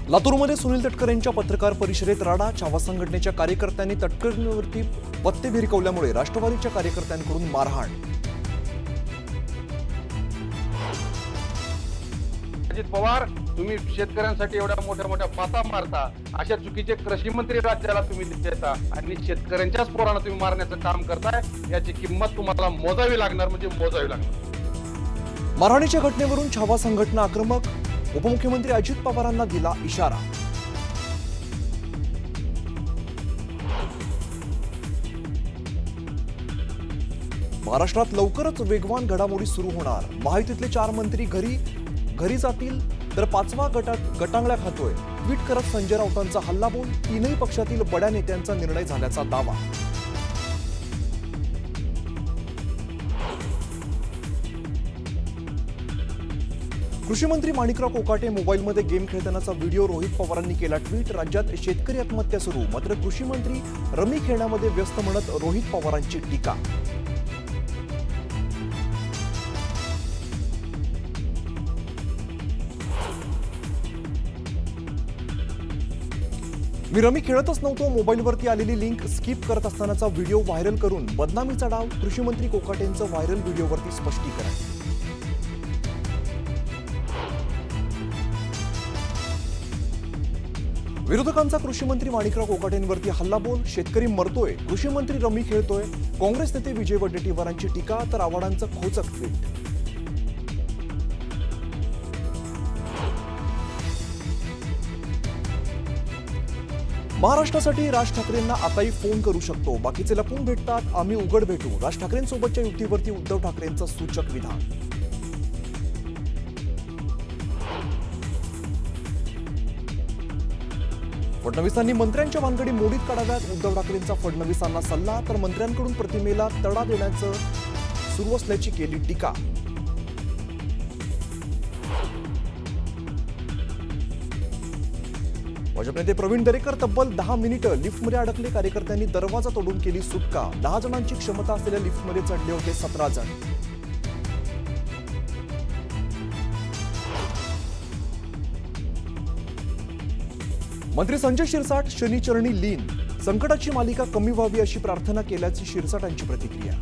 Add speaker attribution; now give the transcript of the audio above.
Speaker 1: लातूरमध्ये सुनील तटकरे यांच्या पत्रकार परिषदेत राडा. छावा संघटनेच्या कार्यकर्त्यांनी तटकरेंवरती पत्ते भिरकवल्यामुळे राष्ट्रवादीच्या कार्यकर्त्यांकडून मारहाण.
Speaker 2: अजित पवार, तुम्ही शेतकऱ्यांसाठी एवढ्या मोठ्या मोठ्या पाता मारता, अशा चुकीचे कृषी मंत्री राज्याला तुम्ही देता आणि शेतकऱ्यांच्याच पोरांना तुम्ही मारण्याचं काम करताय. याची किंमत तुम्हाला मोजावी लागणार, म्हणजे मोजावी लागणार.
Speaker 1: मारहाणीच्या घटनेवरून छावा संघटना आक्रमक. उपमुख्यमंत्री अजित पवारांना दिला इशारा. महाराष्ट्रात लवकरच वेगवान घडामोडी सुरू होणार. महायुतीतले 4 मंत्री घरी जातील तर 5वा गटांगळ्या खातोय. ट्विट करत संजय राऊतांचा हल्लाबोल. 3ही पक्षातील बड्या नेत्यांचा निर्णय झाल्याचा दावा. कृषी मंत्री माणिकराव कोकाटे मोबाईलमध्ये गेम खेळतानाचा व्हिडिओ. रोहित पवारांनी केला ट्विट. राज्यात शेतकरी आत्महत्या सुरू, मात्र कृषी मंत्री रमी खेळण्यामध्ये व्यस्त म्हणत रोहित पवारांची टीका. मी रमी खेळतच नव्हतो. मोबाईलवरती आलेली लिंक स्किप करत असतानाचा व्हिडिओ व्हायरल करून बदनामीचा डाव. कृषी मंत्री कोकाटेंचं व्हायरल व्हिडिओवरती स्पष्टीकरण. विरोधकांचा कृषी मंत्री माणिकराव कोकाटेंवरती हल्लाबोल. शेतकरी मरतोय, कृषी मंत्री रमी खेळतोय. काँग्रेस नेते विजय वडेट्टीवारांची टीका तर आव्हाडांचं खोचक ट्विट. महाराष्ट्रासाठी राज ठाकरेंना आताही फोन करू शकतो. बाकीचे लपून भेटतात, आम्ही उघड भेटू. राज ठाकरेंसोबतच्या युतीवरती उद्धव ठाकरेंचं सूचक विधान. फडणवीसांनी मंत्र्यांच्या भानगडी मोडीत काढाव्यात. उद्धव ठाकरेंचा फडणवीसांना सल्ला. तर मंत्र्यांकडून प्रतिमेला तडा देण्याचं सुरू असल्याची केली टीका. भाजप नेते प्रवीण दरेकर तब्बल 10 मिनिटं लिफ्टमध्ये अडकले. कार्यकर्त्यांनी दरवाजा तोडून केली सुटका. 10 जणांची क्षमता असलेल्या लिफ्टमध्ये चढले होते 17 जण. मंत्री संजय शिरसाट शनीचरणी लीन. संकटाची मालिका कमी व्हावी अशी प्रार्थना केल्याची शिरसाटांची प्रतिक्रिया.